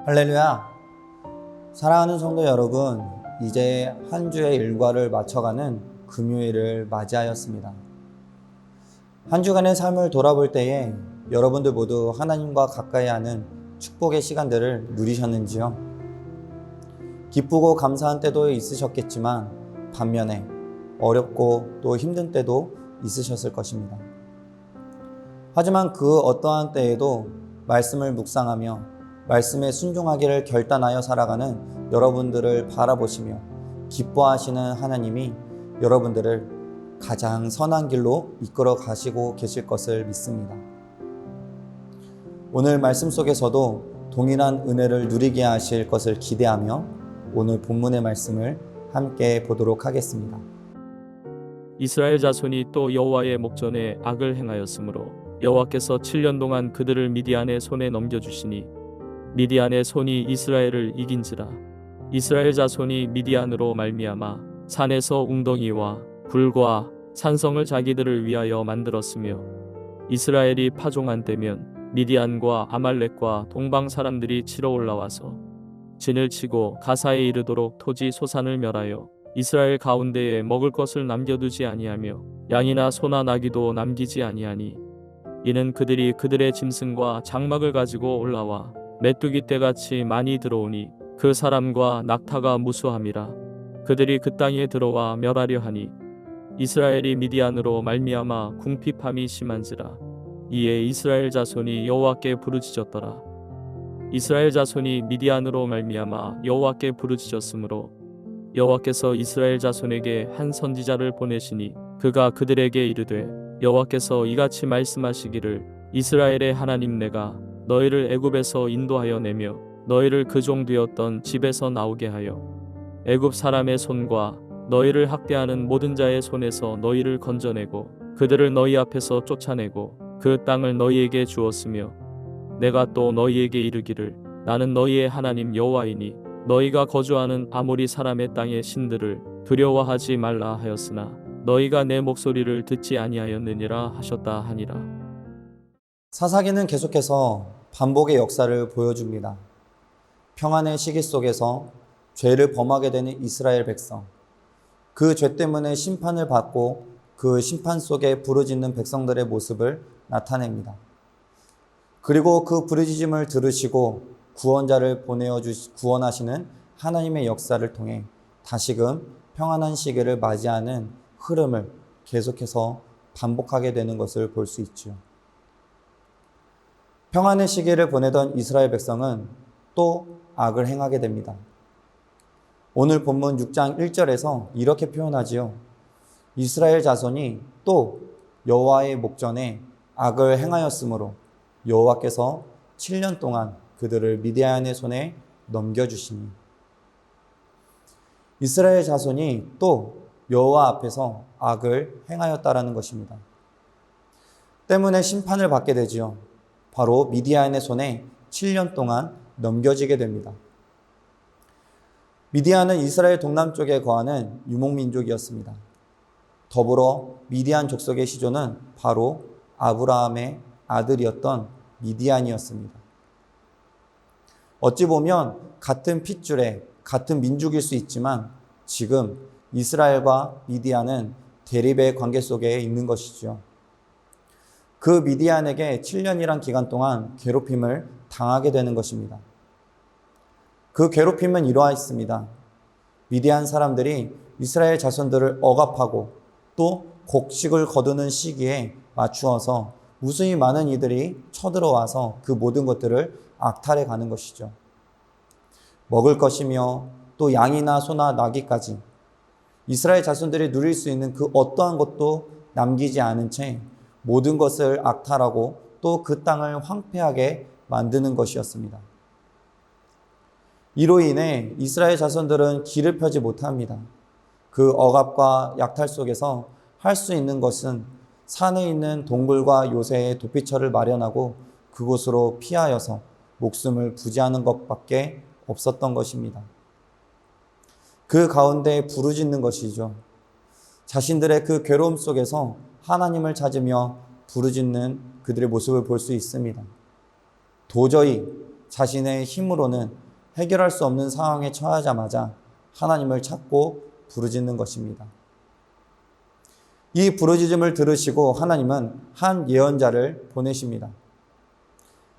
할렐루야! 사랑하는 성도 여러분, 이제 한 주의 일과를 마쳐가는 금요일을 맞이하였습니다. 한 주간의 삶을 돌아볼 때에 여러분들 모두 하나님과 가까이 하는 축복의 시간들을 누리셨는지요? 기쁘고 감사한 때도 있으셨겠지만 반면에 어렵고 또 힘든 때도 있으셨을 것입니다. 하지만 그 어떠한 때에도 말씀을 묵상하며 말씀에 순종하기를 결단하여 살아가는 여러분들을 바라보시며 기뻐하시는 하나님이 여러분들을 가장 선한 길로 이끌어 가시고 계실 것을 믿습니다. 오늘 말씀 속에서도 동일한 은혜를 누리게 하실 것을 기대하며 오늘 본문의 말씀을 함께 보도록 하겠습니다. 이스라엘 자손이 또 여호와의 목전에 악을 행하였으므로 여호와께서 7년 동안 그들을 미디안의 손에 넘겨주시니 미디안의 손이 이스라엘을 이긴지라. 이스라엘 자손이 미디안으로 말미암아 산에서 웅덩이와 굴과 산성을 자기들을 위하여 만들었으며 이스라엘이 파종한 때면 미디안과 아말렉과 동방 사람들이 치러 올라와서 진을 치고 가사에 이르도록 토지 소산을 멸하여 이스라엘 가운데에 먹을 것을 남겨두지 아니하며 양이나 소나 나귀도 남기지 아니하니 이는 그들이 그들의 짐승과 장막을 가지고 올라와 메뚜기 떼같이 많이 들어오니 그 사람과 낙타가 무수함이라. 그들이 그 땅에 들어와 멸하려 하니 이스라엘이 미디안으로 말미암아 궁핍함이 심한지라. 이에 이스라엘 자손이 여호와께 부르짖었더라. 이스라엘 자손이 미디안으로 말미암아 여호와께 부르짖었으므로 여호와께서 이스라엘 자손에게 한 선지자를 보내시니 그가 그들에게 이르되 여호와께서 이같이 말씀하시기를 이스라엘의 하나님 내가 너희를 애굽에서 인도하여 내며 너희를 그 종 되었던 집에서 나오게 하여 애굽 사람의 손과 너희를 학대하는 모든 자의 손에서 너희를 건져내고 그들을 너희 앞에서 쫓아내고 그 땅을 너희에게 주었으며 내가 또 너희에게 이르기를 나는 너희의 하나님 여호와이니 너희가 거주하는 아모리 사람의 땅의 신들을 두려워하지 말라 하였으나 너희가 내 목소리를 듣지 아니하였느니라 하셨다 하니라. 사사기는 계속해서 반복의 역사를 보여줍니다. 평안의 시기 속에서 죄를 범하게 되는 이스라엘 백성, 그 죄 때문에 심판을 받고 그 심판 속에 부르짖는 백성들의 모습을 나타냅니다. 그리고 그 부르짖음을 들으시고 구원자를 보내어 구원하시는 하나님의 역사를 통해 다시금 평안한 시기를 맞이하는 흐름을 계속해서 반복하게 되는 것을 볼 수 있죠. 평안의 시기를 보내던 이스라엘 백성은 또 악을 행하게 됩니다. 오늘 본문 6장 1절에서 이렇게 표현하지요. 이스라엘 자손이 또 여호와의 목전에 악을 행하였으므로 여호와께서 7년 동안 그들을 미디안의 손에 넘겨주시니. 이스라엘 자손이 또 여호와 앞에서 악을 행하였다라는 것입니다. 때문에 심판을 받게 되지요. 바로 미디안의 손에 7년 동안 넘겨지게 됩니다. 미디안은 이스라엘 동남쪽에 거하는 유목민족이었습니다. 더불어 미디안 족속의 시조는 바로 아브라함의 아들이었던 미디안이었습니다. 어찌 보면 같은 핏줄에 같은 민족일 수 있지만 지금 이스라엘과 미디안은 대립의 관계 속에 있는 것이죠. 그 미디안에게 7년이란 기간 동안 괴롭힘을 당하게 되는 것입니다. 그 괴롭힘은 이러했습니다. 미디안 사람들이 이스라엘 자손들을 억압하고 또 곡식을 거두는 시기에 맞추어서 무수히 많은 이들이 쳐들어와서 그 모든 것들을 악탈해 가는 것이죠. 먹을 것이며 또 양이나 소나 나귀까지 이스라엘 자손들이 누릴 수 있는 그 어떠한 것도 남기지 않은 채 모든 것을 악탈하고 또 그 땅을 황폐하게 만드는 것이었습니다. 이로 인해 이스라엘 자손들은 길을 펴지 못합니다. 그 억압과 약탈 속에서 할 수 있는 것은 산에 있는 동굴과 요새의 도피처를 마련하고 그곳으로 피하여서 목숨을 부지하는 것밖에 없었던 것입니다. 그 가운데 부르짖는 것이죠. 자신들의 그 괴로움 속에서 하나님을 찾으며 부르짖는 그들의 모습을 볼 수 있습니다. 도저히 자신의 힘으로는 해결할 수 없는 상황에 처하자마자 하나님을 찾고 부르짖는 것입니다. 이 부르짖음을 들으시고 하나님은 한 예언자를 보내십니다.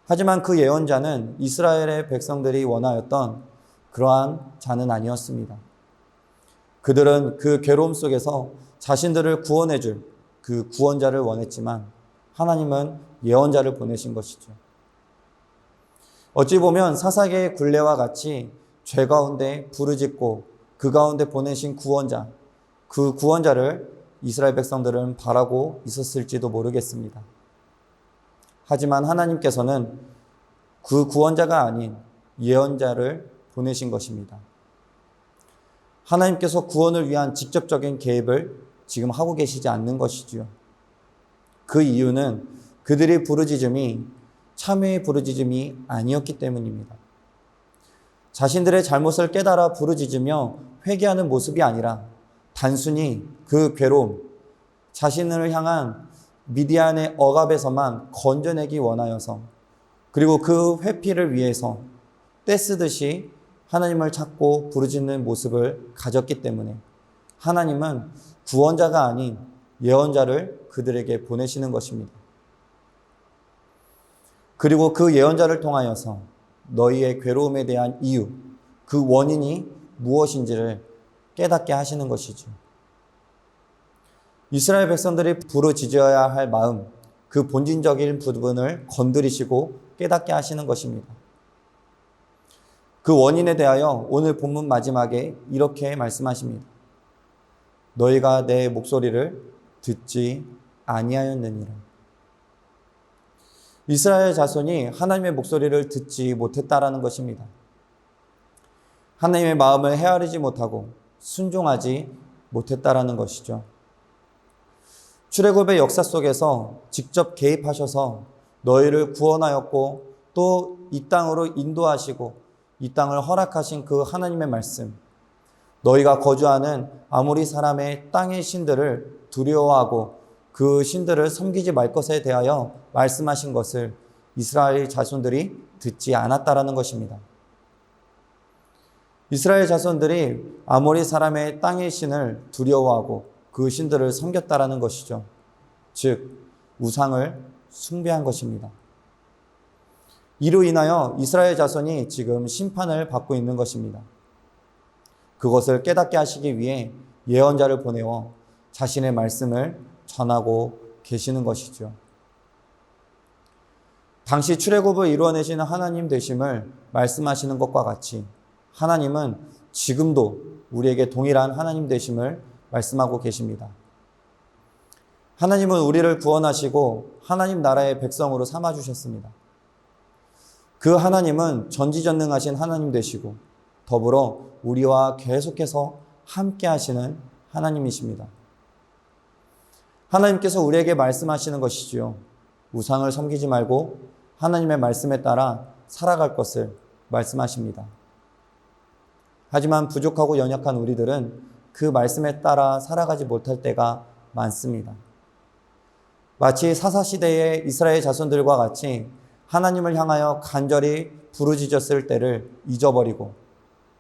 하지만 그 예언자는 이스라엘의 백성들이 원하였던 그러한 자는 아니었습니다. 그들은 그 괴로움 속에서 자신들을 구원해 줄 그 구원자를 원했지만 하나님은 예언자를 보내신 것이죠. 어찌 보면 사사계의 굴레와 같이 죄 가운데 부르짖고 그 가운데 보내신 구원자, 그 구원자를 이스라엘 백성들은 바라고 있었을지도 모르겠습니다. 하지만 하나님께서는 그 구원자가 아닌 예언자를 보내신 것입니다. 하나님께서 구원을 위한 직접적인 개입을 지금 하고 계시지 않는 것이지요. 그 이유는 그들의 부르짖음이 참회의 부르짖음이 아니었기 때문입니다. 자신들의 잘못을 깨달아 부르짖으며 회개하는 모습이 아니라 단순히 그 괴로움, 자신을 향한 미디안의 억압에서만 건져내기 원하여서 그리고 그 회피를 위해서 떼쓰듯이 하나님을 찾고 부르짖는 모습을 가졌기 때문에 하나님은 구원자가 아닌 예언자를 그들에게 보내시는 것입니다. 그리고 그 예언자를 통하여서 너희의 괴로움에 대한 이유, 그 원인이 무엇인지를 깨닫게 하시는 것이죠. 이스라엘 백성들이 부르짖어야 할 마음, 그 본질적인 부분을 건드리시고 깨닫게 하시는 것입니다. 그 원인에 대하여 오늘 본문 마지막에 이렇게 말씀하십니다. 너희가 내 목소리를 듣지 아니하였느니라. 이스라엘 자손이 하나님의 목소리를 듣지 못했다라는 것입니다. 하나님의 마음을 헤아리지 못하고 순종하지 못했다라는 것이죠. 출애굽의 역사 속에서 직접 개입하셔서 너희를 구원하였고 또 이 땅으로 인도하시고 이 땅을 허락하신 그 하나님의 말씀, 너희가 거주하는 아모리 사람의 땅의 신들을 두려워하고 그 신들을 섬기지 말 것에 대하여 말씀하신 것을 이스라엘 자손들이 듣지 않았다라는 것입니다. 이스라엘 자손들이 아모리 사람의 땅의 신을 두려워하고 그 신들을 섬겼다라는 것이죠. 즉 우상을 숭배한 것입니다. 이로 인하여 이스라엘 자손이 지금 심판을 받고 있는 것입니다. 그것을 깨닫게 하시기 위해 예언자를 보내어 자신의 말씀을 전하고 계시는 것이죠. 당시 출애굽을 이루어내시는 하나님 되심을 말씀하시는 것과 같이 하나님은 지금도 우리에게 동일한 하나님 되심을 말씀하고 계십니다. 하나님은 우리를 구원하시고 하나님 나라의 백성으로 삼아주셨습니다. 그 하나님은 전지전능하신 하나님 되시고 더불어 우리와 계속해서 함께 하시는 하나님이십니다. 하나님께서 우리에게 말씀하시는 것이지요. 우상을 섬기지 말고 하나님의 말씀에 따라 살아갈 것을 말씀하십니다. 하지만 부족하고 연약한 우리들은 그 말씀에 따라 살아가지 못할 때가 많습니다. 마치 사사시대의 이스라엘 자손들과 같이 하나님을 향하여 간절히 부르짖었을 때를 잊어버리고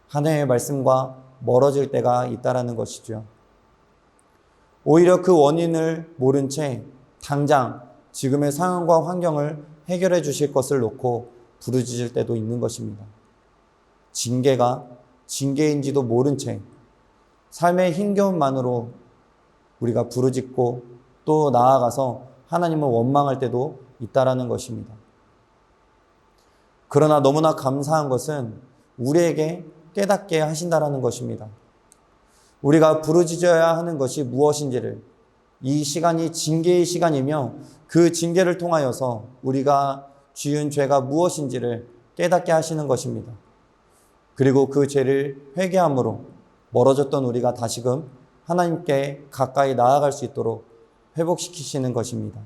하나님의 말씀과 멀어질 때가 있다라는 것이죠. 오히려 그 원인을 모른 채 당장 지금의 상황과 환경을 해결해 주실 것을 놓고 부르짖을 때도 있는 것입니다. 징계가 징계인지도 모른 채 삶의 힘겨움만으로 우리가 부르짖고 또 나아가서 하나님을 원망할 때도 있다라는 것입니다. 그러나 너무나 감사한 것은 우리에게 깨닫게 하신다라는 것입니다. 우리가 부르짖어야 하는 것이 무엇인지를, 이 시간이 징계의 시간이며 그 징계를 통하여서 우리가 지은 죄가 무엇인지를 깨닫게 하시는 것입니다. 그리고 그 죄를 회개함으로 멀어졌던 우리가 다시금 하나님께 가까이 나아갈 수 있도록 회복시키시는 것입니다.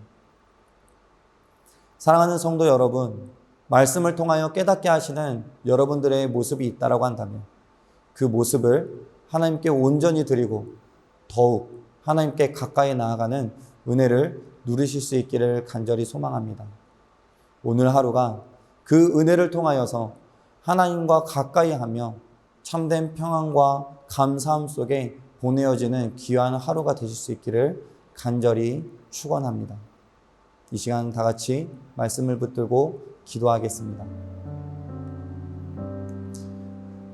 사랑하는 성도 여러분, 말씀을 통하여 깨닫게 하시는 여러분들의 모습이 있다라고 한다면 그 모습을 하나님께 온전히 드리고 더욱 하나님께 가까이 나아가는 은혜를 누리실 수 있기를 간절히 소망합니다. 오늘 하루가 그 은혜를 통하여서 하나님과 가까이 하며 참된 평안과 감사함 속에 보내어지는 귀한 하루가 되실 수 있기를 간절히 축원합니다. 이 시간 다 같이 말씀을 붙들고 기도하겠습니다.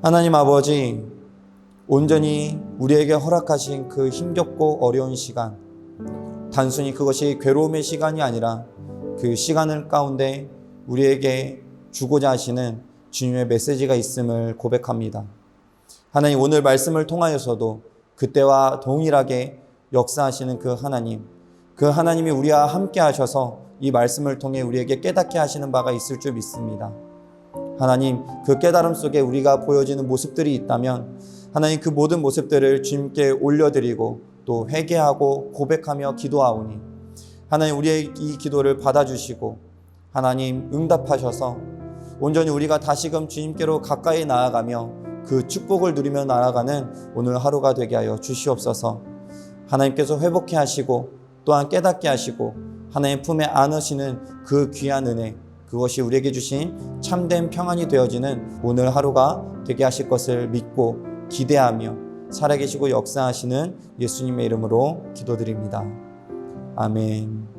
하나님 아버지, 온전히 우리에게 허락하신 그 힘겹고 어려운 시간, 단순히 그것이 괴로움의 시간이 아니라 그 시간을 가운데 우리에게 주고자 하시는 주님의 메시지가 있음을 고백합니다. 하나님, 오늘 말씀을 통하여서도 그때와 동일하게 역사하시는 그 하나님이 우리와 함께 하셔서 이 말씀을 통해 우리에게 깨닫게 하시는 바가 있을 줄 믿습니다. 하나님, 그 깨달음 속에 우리가 보여지는 모습들이 있다면 하나님, 그 모든 모습들을 주님께 올려드리고 또 회개하고 고백하며 기도하오니 하나님, 우리의 이 기도를 받아주시고 하나님 응답하셔서 온전히 우리가 다시금 주님께로 가까이 나아가며 그 축복을 누리며 나아가는 오늘 하루가 되게 하여 주시옵소서. 하나님께서 회복케 하시고 또한 깨닫게 하시고 하나님 품에 안으시는 그 귀한 은혜, 그것이 우리에게 주신 참된 평안이 되어지는 오늘 하루가 되게 하실 것을 믿고 기대하며 살아계시고 역사하시는 예수님의 이름으로 기도드립니다. 아멘.